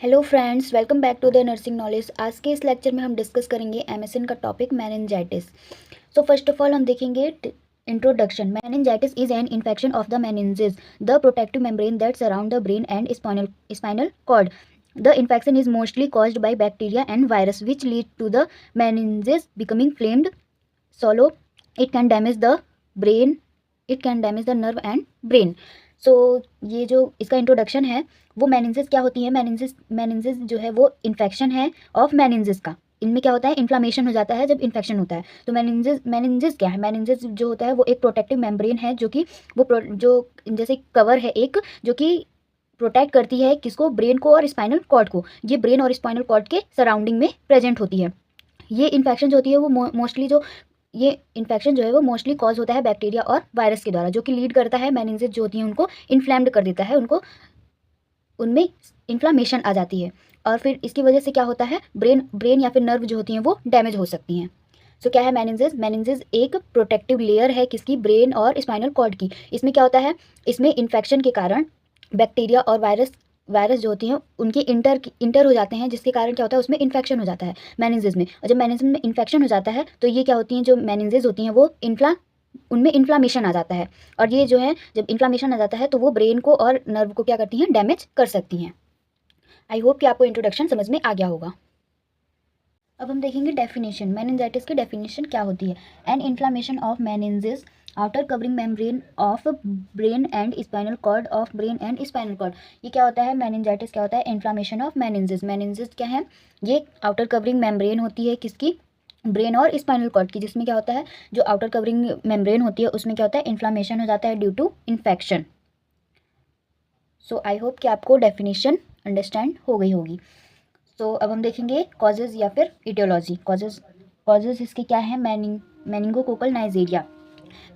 Hello friends, welcome back to the nursing knowledge. आज के इस लेक्चर में हम डिस्कस करेंगे एमएसएन का topic meningitis. So first of all हम देखेंगे इंट्रोडक्शन। Meningitis is an infection of the meninges, the protective membrane that surround the brain and spinal cord. The infection is mostly caused by bacteria and virus which lead to the meninges becoming inflamed, swallow. It can damage the brain, it can damage the nerve and brain. सो ये जो इसका introduction है वो meninges क्या होती है। Meninges जो है वो इन्फेक्शन है ऑफ मेनिंजेस का। इनमें क्या होता है, इन्फ्लामेशन हो जाता है जब इन्फेक्शन होता है। तो मेनिंजेस क्या है, मेनिंजेस जो होता है वो एक प्रोटेक्टिव मेम्ब्रेन है जो कि जो जैसे कवर है एक, जो कि प्रोटेक्ट करती है किसको, ब्रेन को और स्पाइनल कॉर्ड को। ये ब्रेन और स्पाइनल कॉर्ड के सराउंडिंग में प्रेजेंट होती है। ये इन्फेक्शन जो होती है वो मोस्टली ये इन्फेक्शन जो है वो मोस्टली कॉज होता है बैक्टीरिया और वायरस के द्वारा, जो कि लीड करता है मेनिंजेस जो होती हैं उनको इन्फ्लेम्ड कर देता है, उनको उनमें इन्फ्लामेशन आ जाती है और फिर इसकी वजह से क्या होता है, ब्रेन या फिर नर्व जो होती हैं वो डैमेज हो सकती हैं। सो क्या है मेनिंजेस? मेनिंजेस एक प्रोटेक्टिव लेयर है किसकी, ब्रेन और स्पाइनल कॉर्ड की। इसमें क्या होता है, इसमें इन्फेक्शन के कारण बैक्टीरिया और वायरस जो होती हैं उनके इंटर हो जाते हैं, जिसके कारण क्या होता है, उसमें इन्फेक्शन हो जाता है मेनिंजेस में। और जब मेनिंजेस में इन्फेक्शन हो जाता है तो ये क्या होती हैं, जो मेनिंजेस होती हैं वो उनमें इन्फ्लामेशन आ जाता है। और ये जो है, जब इन्फ्लामेशन आ जाता है तो वो ब्रेन को और नर्व को क्या करती हैं, डैमेज कर सकती हैं। आई होप कि आपको इंट्रोडक्शन समझ में आ गया होगा। अब हम देखेंगे डेफिनेशन। मेनिंजाइटिस की डेफिनेशन क्या होती है। An inflammation of meninges outer covering membrane of brain and spinal cord of brain and spinal cord. ये क्या होता है, मेनिंजाइटिस क्या होता है, इन्फ्लामेशन ऑफ मेनिंजेस। मेनिंजेस क्या है, ये आउटर कवरिंग मेम्ब्रेन होती है किसकी, ब्रेन और स्पाइनल कॉर्ड की, जिसमें क्या होता है, जो आउटर कवरिंग मेम्ब्रेन होती है उसमें क्या होता है, इन्फ्लामेशन हो जाता है due to infection. So I hope कि आपको डेफिनेशन अंडरस्टैंड हो गई होगी। तो अब हम देखेंगे कॉजेज़ या फिर इटियोलॉजी। कॉजेज़ इसके क्या है, मेनिंगोकोकल नाइजेरिया।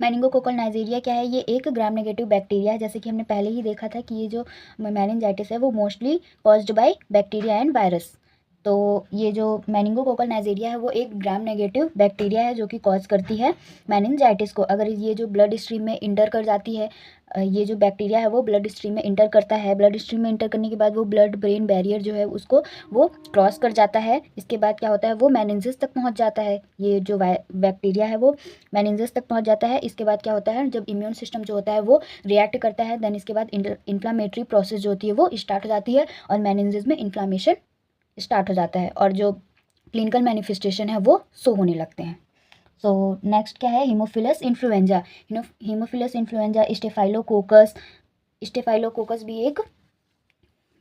मेनिंगोकोकल नाइजेरिया क्या है, ये एक ग्राम नेगेटिव बैक्टीरिया है। जैसे कि हमने पहले ही देखा था कि ये जो मेनिंजाइटिस है वो mostly caused by bacteria and virus. तो ये जो मेनिंगोकोकल नाइजेरिया है वो एक ग्राम नेगेटिव बैक्टीरिया है जो कि कॉज करती है मेनिंजाइटिस को। अगर ये जो ब्लड स्ट्रीम में इंटर कर जाती है, ये जो बैक्टीरिया है वो ब्लड स्ट्रीम में इंटर करता है। ब्लड स्ट्रीम में इंटर करने के बाद वो ब्लड ब्रेन बैरियर जो है उसको वो क्रॉस कर जाता है। इसके बाद क्या होता है, वो मेनिंजेस तक पहुंच जाता है। ये जो बैक्टीरिया है वो मेनिंजेस तक पहुंच जाता है। इसके बाद क्या होता है, जब इम्यून सिस्टम जो होता है वो रिएक्ट करता है, देन इसके बाद इन्फ्लामेटरी प्रोसेस जो होती है वो स्टार्ट हो जाती है और मेनिंजेस में इन्फ्लामेशन स्टार्ट हो जाता है और जो क्लिनिकल मैनिफेस्टेशन है वो शो होने लगते हैं। सो नेक्स्ट क्या है, Haemophilus influenza. Haemophilus influenza staphylococcus भी एक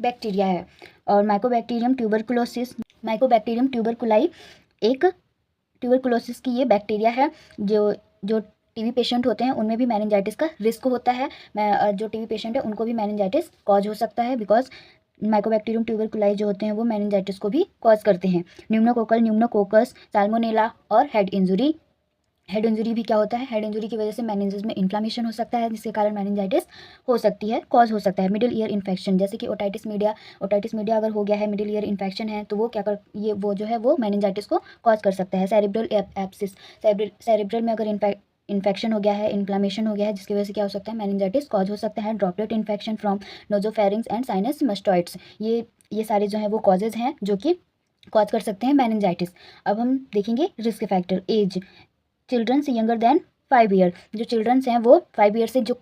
बैक्टीरिया है। और माइकोबैक्टीरियम ट्यूबरकुलाई एक ट्यूबरकुलोसिस की ये बैक्टीरिया है। जो जो टीबी पेशेंट होते हैं उनमें भी मेनिंजाइटिस का रिस्क होता है। जो टीबी पेशेंट है उनको भी मेनिंजाइटिस कॉज हो सकता है, बिकॉज माइकोबैक्टीरियम ट्यूबरकुलाई जो होते हैं वो मेनिंजाइटिस को भी कॉज करते हैं। न्यूमोकोकस, साल्मोनेला और हेड इंजुरी भी क्या होता है, हेड इंजुरी की वजह से मेनिंजेस में इन्फ्लामेशन हो सकता है, जिसके कारण मेनिंजाइटिस हो सकती है, कॉज हो सकता है। मिडिल ईयर इन्फेक्शन, जैसे कि ओटाइटिस मीडिया अगर हो गया है, मिडिल ईयर इन्फेक्शन है, तो वो क्या कर ये वो जो है वो मेनिंजाइटिस को कॉज कर सकता है। सेरिब्रल एब्सिस, सेरिब्रल में अगर इन्फेक्शन हो गया है, इन्फ्लामेशन हो गया है, जिसकी वजह से क्या हो सकता है, मेनिंजाइटिस कॉज हो सकता है। Droplet infection from nasopharynx and sinus mastoids, ये सारे जो हैं वो कॉजेज हैं जो कि कॉज कर सकते हैं मेनिंजाइटिस। अब हम देखेंगे रिस्क फैक्टर। एज, चिल्ड्रन से यंगर देन 5 ईयर, जो चिल्ड्रंस हैं वो 5 ईयर से जो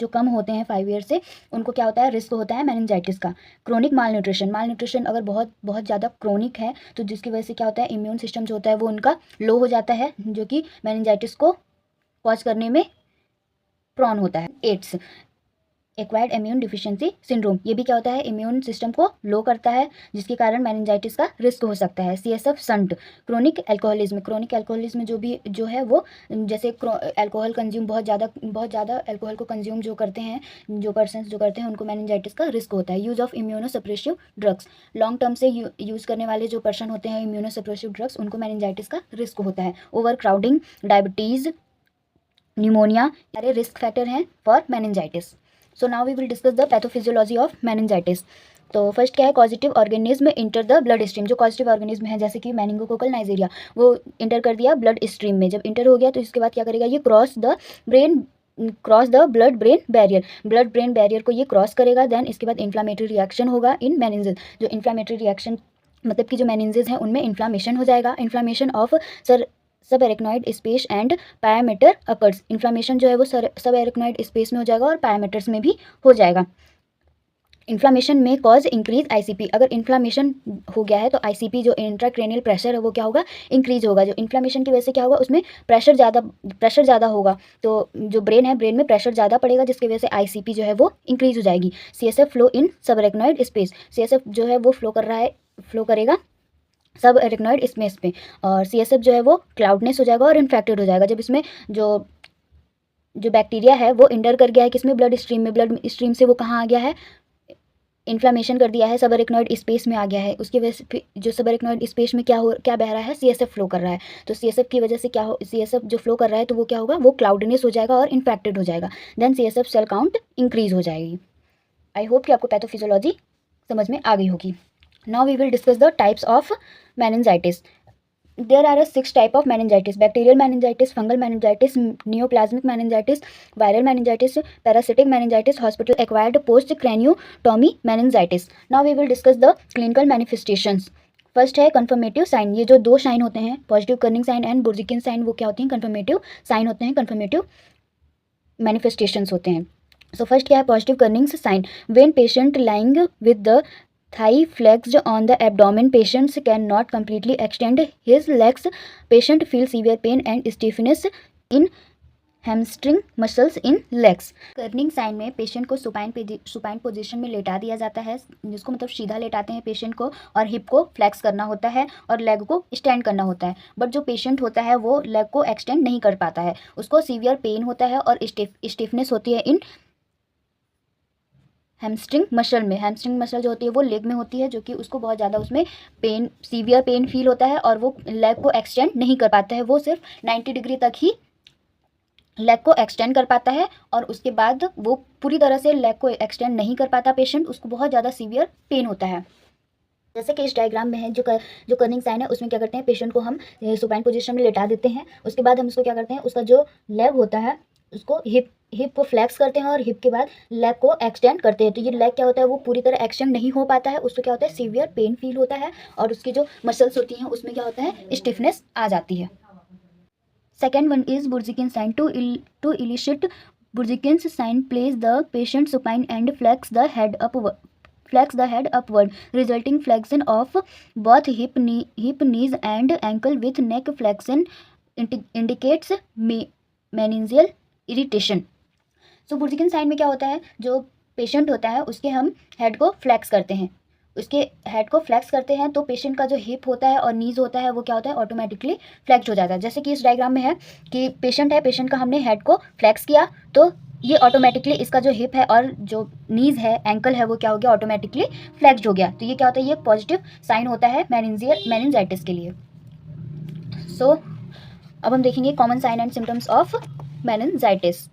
कम होते हैं 5 ईयर से, उनको क्या होता है, रिस्क होता है मेनिंजाइटिस का। क्रोनिक मालन्यूट्रिशन अगर बहुत बहुत ज़्यादा क्रोनिक है तो जिसकी वजह से क्या होता है, इम्यून सिस्टम जो होता है वो उनका लो हो जाता है, जो कि मेनिंजाइटिस को कॉज करने में प्रॉन होता है। AIDS, acquired immune deficiency syndrome, ये भी क्या होता है, इम्यून सिस्टम को लो करता है, जिसके कारण मेनिंजाइटिस का रिस्क हो सकता है। CSF संट, क्रोनिक एल्कोहलिज्म जो है वो, जैसे अल्कोहल कंज्यूम बहुत ज़्यादा अल्कोहल को कंज्यूम जो करते हैं, जो पर्सन्स जो करते हैं उनको मेनिंजाइटिस का रिस्क होता है। Use of immunosuppressive drugs, long term से यूज़ करने वाले जो पर्सन होते हैं इम्यूनोसप्रेसिव ड्रग्स, उनको मेनिंजाइटिस का रिस्क होता है। ओवर क्राउडिंग, डायबिटीज़, न्यूमोनिया, सारे रिस्क फैक्टर हैं for meningitis. So now we will discuss the pathophysiology of meningitis. तो फर्स्ट क्या है, positive organism enter the blood stream. जो पॉजिटिव ऑर्गेनिज्म है जैसे कि मेनिंगोकोकल नाइजेरिया, वो इंटर कर दिया ब्लड स्ट्रीम में। जब इंटर हो गया तो इसके बाद क्या करेगा, ये cross the brain cross the blood brain barrier को ये क्रॉस करेगा, देन इसके बाद इन्फ्लामेटरी रिएक्शन होगा इन मेनिंजेस। जो इन्फ्लामेटरी रिएक्शन मतलब कि जो मेनिंजेस हैं उनमें इन्फ्लामेशन हो जाएगा। Inflammation of subarachnoid space and pia mater occurs. Inflammation जो है वो सब एरिकनॉइड स्पेस में हो जाएगा और पायामीटर्स में भी हो जाएगा। इन्फ्लामेशन में कॉज इंक्रीज आईसीपी। अगर इन्फ्लामेशन हो गया है तो आईसीपी जो इंट्राक्रेनियल प्रेशर है वो क्या होगा, इंक्रीज होगा। जो इन्फ्लामेशन की वजह से क्या होगा, उसमें प्रेशर ज़्यादा होगा, तो जो ब्रेन है, ब्रेन में प्रेशर ज़्यादा पड़ेगा, जिसकी वजह से आईसीपी जो है वो इंक्रीज हो जाएगी। CSF flow in subarachnoid space. CSF जो है वो फ्लो करेगा सब एरिकनॉइड स्पेस पे, और सीएसएफ जो है वो क्लाउडनेस हो जाएगा और इन्फेक्टेड हो जाएगा। जब इसमें जो बैक्टीरिया है वो इंटर कर गया है किसमें, ब्लड स्ट्रीम से वो कहाँ आ गया है, इन्फ्लामेशन कर दिया है, सब एरिकनॉइड स्पेस में आ गया है। उसकी वजह से जो सब एरिकनॉइड स्पेस में क्या बह रहा है, सीएसएफ फ्लो कर रहा है। तो सीएसएफ की वजह से सीएसएफ जो फ्लो कर रहा है तो वो क्या होगा, वो क्लाउडनेस हो जाएगा और इन्फेक्टेड हो जाएगा। Then CSF cell count increase हो जाएगी। आई होप कि आपको पैथोफिजियोलॉजी समझ में आ गई होगी। Now we will discuss the types of meningitis. There are 6 type of meningitis: bacterial meningitis, fungal meningitis, neoplasmic meningitis, viral meningitis, parasitic meningitis, hospital acquired post craniotomy meningitis. Now we will discuss the clinical manifestations. First है confirmative sign. ये जो 2 sign होते हैं, positive Kernig sign and बुर्जिकिन sign, वो क्या होती हैं, कन्फर्मेटिव साइन होते हैं, कन्फर्मेटिव मैनिफेस्टेशंस होते हैं। सो फर्स्ट क्या है, positive Kernig sign. When patient lying with the thigh flexed on the abdomen, patient cannot completely extend his legs. Patient feels severe pain and stiffness in hamstring muscles in legs. Kernig sign में patient को supine position में लेटा दिया जाता है, जिसको मतलब सीधा लेटाते हैं पेशेंट को, और हिप को फ्लेक्स करना होता है और लेग को स्टैंड करना होता है। बट जो पेशेंट होता है वो लेग को एक्सटेंड नहीं कर पाता है, उसको सीवियर पेन होता है और स्टिफनेस होती है इन हैमस्ट्रिंग मसल में। हैमस्ट्रिंग मसल जो होती है वो लेग में होती है, जो कि उसको बहुत ज़्यादा उसमें सीवियर पेन फील होता है और वो लेग को एक्सटेंड नहीं कर पाता है। वो सिर्फ 90 डिग्री तक ही लेग को एक्सटेंड कर पाता है, और उसके बाद वो पूरी तरह से लेग को एक्सटेंड नहीं कर पाता पेशेंट, उसको बहुत ज़्यादा सीवियर पेन होता है। जैसे कि इस डायग्राम में है, जो कर्निंग साइन है उसमें क्या करते हैं, पेशेंट को हम सुपाइन पोजीशन में लेटा देते हैं। उसके बाद हम उसको क्या करते हैं, उसका जो लेग होता है उसको हिप को फ्लेक्स करते हैं और हिप के बाद लेग को एक्सटेंड करते हैं। तो ये लेग क्या होता है, वो पूरी तरह एक्सटेंड नहीं हो पाता है, उसको क्या होता है, सीवियर पेन फील होता है, और उसकी जो मसल्स होती हैं उसमें क्या होता है, स्टिफनेस आ जाती है। सेकेंड वन इज बुर्जिकिन साइन। टू इलिशिट बुर्जिकिन sign, place the patient supine and flex the head upward, resulting flexion of both hip, knees and ankle with neck flexion indicates meningeal irritation. So बुर्जिकिन sign में क्या होता है, जो patient होता है उसके हम हेड को फ्लेक्स करते हैं, तो पेशेंट का जो हिप होता है और नीज होता है वो क्या होता है, ऑटोमेटिकली फ्लेक्स हो जाता है। जैसे कि इस डायग्राम में है कि पेशेंट का हमने हेड को फ्लेक्स किया, तो ये ऑटोमेटिकली इसका जो हिप है और जो नीज है, एंकल है, वो क्या हो गया, ऑटोमेटिकली फ्लेक्स्ड हो गया। तो ये क्या होता है, ये पॉजिटिव साइन होता है मेनिंजाइटिस के लिए। सो अब हम देखेंगे common sign and symptoms of meningitis.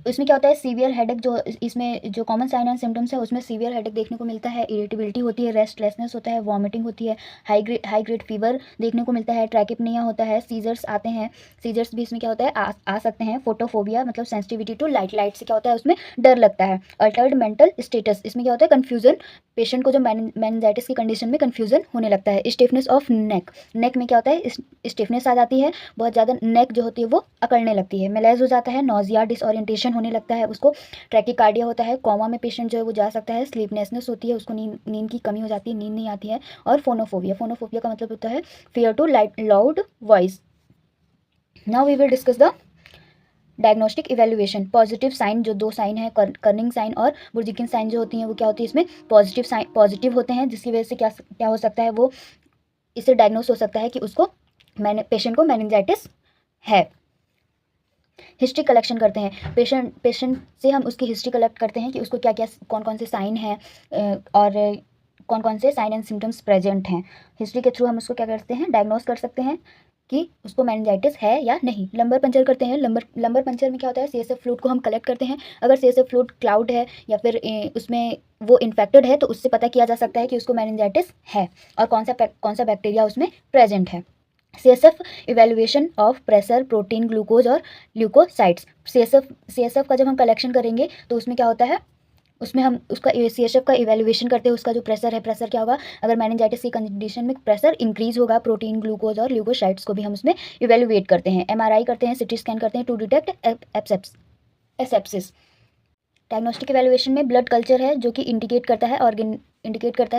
इसमें क्या होता है, सीवियर हेडेक, जो इसमें जो कॉमन साइन एंड सिम्टम्स है उसमें सीवियर हेडेक देखने को मिलता है, इरिटेबिलिटी होती है, रेस्टलेसनेस होता है, वॉमिटिंग होती है, हाई ग्रेड फीवर देखने को मिलता है, ट्रैकिपनिया होता है, सीजर्स आते हैं। सीजर्स भी इसमें क्या होता है, आ सकते हैं। फोटोफोबिया मतलब सेंसिटिविटी टू लाइट से क्या होता है, उसमें डर लगता है। अल्टर्ड मेंटल स्टेटस, इसमें क्या होता है, कन्फ्यूजन, पेशेंट को जो मेनिंजाइटिस की कंडीशन में कन्फ्यूजन होने लगता है। स्टिफनेस ऑफ नेक में क्या होता है, स्टिफनेस आ जाती है, बहुत ज़्यादा नेक जो होती है वो अकड़ने लगती है। मेलेज हो जाता है, नोजिया, डिसओरिएंटेशन होने लगता है उसको, ट्रैकिकार्डिया होता है, कोमा में पेशेंट जो है वो जा सकता है, स्लीपनेसनेस होती है, उसको नींद की कमी हो जाती है, नींद नहीं आती है, और फोनोफोबिया का मतलब होता है fear to loud voice. Now we will discuss the diagnostic evaluation. Positive sign, जो 2 साइन है, कर्निंग साइन और बुर्जिकिन साइन जो होती हैं वो क्या होती है, इसमें पॉजिटिव होते हैं, जिसकी वजह से क्या हो सकता है, वो इससे डायग्नोस हो सकता है कि उसको पेशेंट को मेनिंजाइटिस है। हिस्ट्री कलेक्शन करते हैं, पेशेंट से हम उसकी हिस्ट्री कलेक्ट करते हैं कि उसको क्या क्या कौन से साइन हैं और कौन से साइन एंड सिम्टम्स प्रेजेंट हैं। हिस्ट्री के थ्रू हम उसको क्या करते हैं, डायग्नोस कर सकते हैं कि उसको मेनिंजाइटिस है या नहीं। लंबर पंचर करते हैं, लंबर पंचर में क्या होता है, सीएसएफ फ्लूइड को हम कलेक्ट करते हैं। अगर सीएसएफ फ्लूइड क्लाउड है या फिर उसमें वो इन्फेक्टेड है तो उससे पता किया जा सकता है कि उसको मेनिंजाइटिस है और कौन सा बैक्टीरिया उसमें प्रेजेंट है। CSF evaluation of pressure, protein, glucose और ल्यूकोसाइट्स। CSF का जब हम कलेक्शन करेंगे तो उसमें क्या होता है, उसमें हम उसका CSF का इवेल्युएशन करते हैं, उसका जो प्रेशर है, प्रेशर क्या होगा, अगर मेनिंजाइटिस की कंडीशन में प्रेशर इंक्रीज होगा, प्रोटीन, ग्लूकोज और ल्यूकोसाइट्स को भी हम उसमें इवेल्युएट करते हैं। MRI करते हैं, CT स्कैन करते हैं to detect asepsis. Diagnostic evaluation में ब्लड कल्चर है जो कि इंडिकेट करता है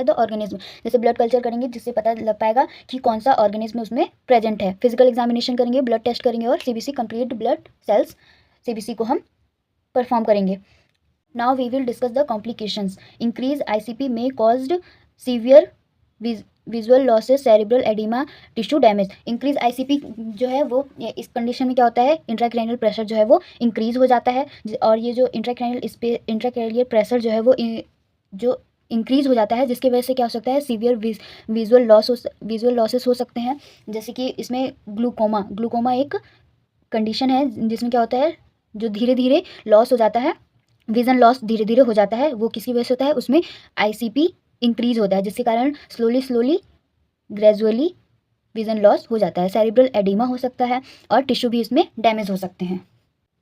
द ऑर्गेनिज्म। जैसे ब्लड कल्चर करेंगे जिससे पता लग पाएगा कि कौन सा ऑर्गेनिज्म उसमें प्रेजेंट है। फिजिकल एग्जामिनेशन करेंगे, ब्लड टेस्ट करेंगे और CBC complete blood cells CBC को हम परफॉर्म करेंगे। Now we will discuss the complications. Increase ICP में caused severe visual losses, cerebral oedema, tissue damage. Increase ICP जो है वो, इस कंडीशन में क्या होता है, इंट्राक्रैनियल प्रेशर जो है वो इंक्रीज हो जाता है, और ये जो इंट्राक्रैनियल प्रेशर जो है वो जो इंक्रीज हो जाता है, जिसकी वजह से क्या हो सकता है, सीवियर विजुअल लॉसेस हो सकते हैं। जैसे कि इसमें ग्लूकोमा एक कंडीशन है जिसमें क्या होता है, जो धीरे धीरे लॉस हो जाता है, विजन लॉस धीरे धीरे हो जाता है, वो किसी वजह से होता है, उसमें ICP इंक्रीज होता है, जिसके कारण स्लोली ग्रेजुअली विजन लॉस हो जाता है। सेरिब्रल एडिमा हो सकता है और टिश्यू भी इसमें डैमेज हो सकते हैं।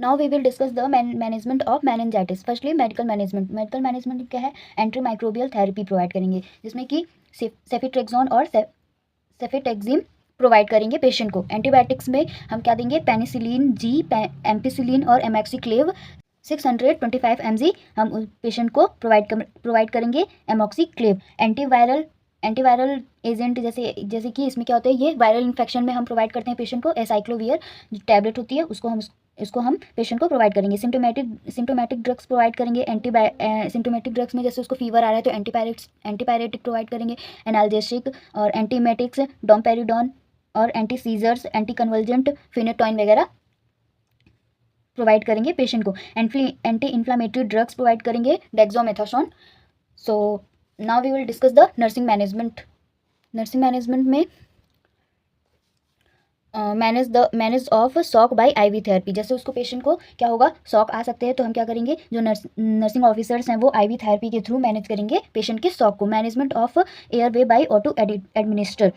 Now we will discuss the management of meningitis. Firstly medical management क्या है, एंटी माइक्रोबियल थेरेपी प्रोवाइड करेंगे, जिसमें कि सेफिट्रेक्सोन और सेफिटेक्सिम प्रोवाइड करेंगे पेशेंट को। एंटीबायोटिक्स में हम क्या देंगे, पेनिसिलिन G, एम्पिसिलिन और एमॉक्सिक्लेव 625 mg हम पेशेंट को प्रोवाइड करेंगे एमॉक्सिक्लेव। एंटीवायरल एजेंट जैसे कि इसमें क्या होता है, ये वायरल इन्फेक्शन में हम प्रोवाइड करते हैं पेशेंट को। एसाइक्लोवियर जो टैबलेट होती है उसको हम पेशेंट को प्रोवाइड करेंगे। सिम्टोमेटिक ड्रग्स प्रोवाइड करेंगे। सिम्टोमेटिक ड्रग्स में जैसे उसको फीवर आ रहा है तो एंटीपायरेटिक प्रोवाइड करेंगे, एनाल्जेसिक और एंटीमेटिक्स, डोमपेरिडोन और anti seizures, anti convulsant, phenytoin वगैरह प्रोवाइड करेंगे पेशेंट को। एंटी इन्फ्लामेटरी ड्रग्स प्रोवाइड करेंगे, dexamethasone. So now we will discuss the nursing management में manage of shock by IV therapy. जैसे उसको पेशेंट को क्या होगा, शॉक आ सकते हैं, तो हम क्या करेंगे, जो नर्सिंग ऑफिसर्स हैं वो IV थेरेपी के थ्रू मैनेज करेंगे पेशेंट के शॉक को। Management of airway by auto administer,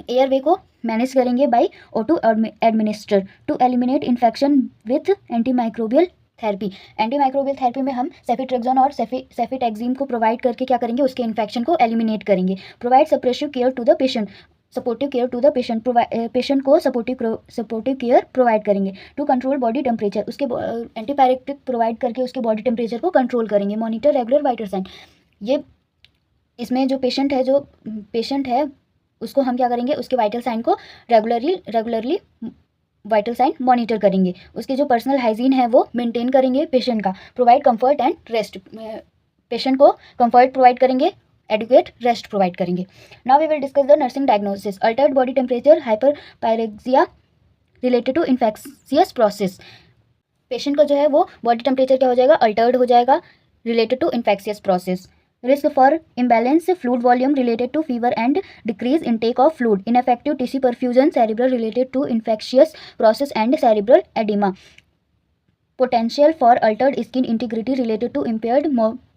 airway को मैनेज करेंगे by auto administer to eliminate infection with antimicrobial therapy में हम सेफिट्रेक्सोन और सेफिटेक्सिम को प्रोवाइड करके क्या करेंगे, उसके इन्फेक्शन को एलिमिनेट करेंगे। Provide supportive care to the patient, patient को सपोर्टिव केयर प्रोवाइड करेंगे। टू कंट्रोल बॉडी टेम्परेचर, उसके एंटीपायरेटिक प्रोवाइड करके उसके बॉडी टेम्परेचर को कंट्रोल करेंगे। मॉनिटर रेगुलर वाइटल साइन, ये इसमें जो पेशेंट है उसको हम क्या करेंगे, उसके वाइटल साइन को रेगुलरली वाइटल साइन मॉनिटर करेंगे। उसके जो पर्सनल हाइजीन है वो मेंटेन करेंगे पेशेंट का। Provide comfort and rest, patient को कंफर्ट प्रोवाइड करेंगे, एडुकेट रेस्ट प्रोवाइड करेंगे। Now we will discuss the nursing diagnosis. Altered body temperature, hyperpyrexia related to infectious process. Patient का जो है वो बॉडी टेम्परेचर क्या हो जाएगा, अल्टर्ड हो जाएगा, related to infectious process. Risk for imbalance fluid volume related to fever and decrease intake of fluid. Infective tissue perfusion, cerebral related to infectious process and cerebral oedema. Potential for altered skin integrity related to impaired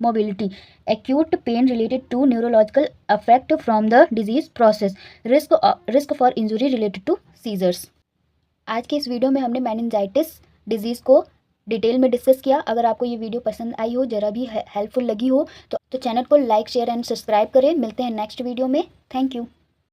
mobility. Acute pain related to neurological effect from the disease process. Risk for injury related to seizures. आज के इस video में हमने meningitis disease को detail में discuss किया। अगर आपको ये वीडियो पसंद आई हो, ज़रा भी हेल्पफुल लगी हो तो चैनल को लाइक, शेयर एंड सब्सक्राइब करें। मिलते हैं नेक्स्ट वीडियो में। Thank you.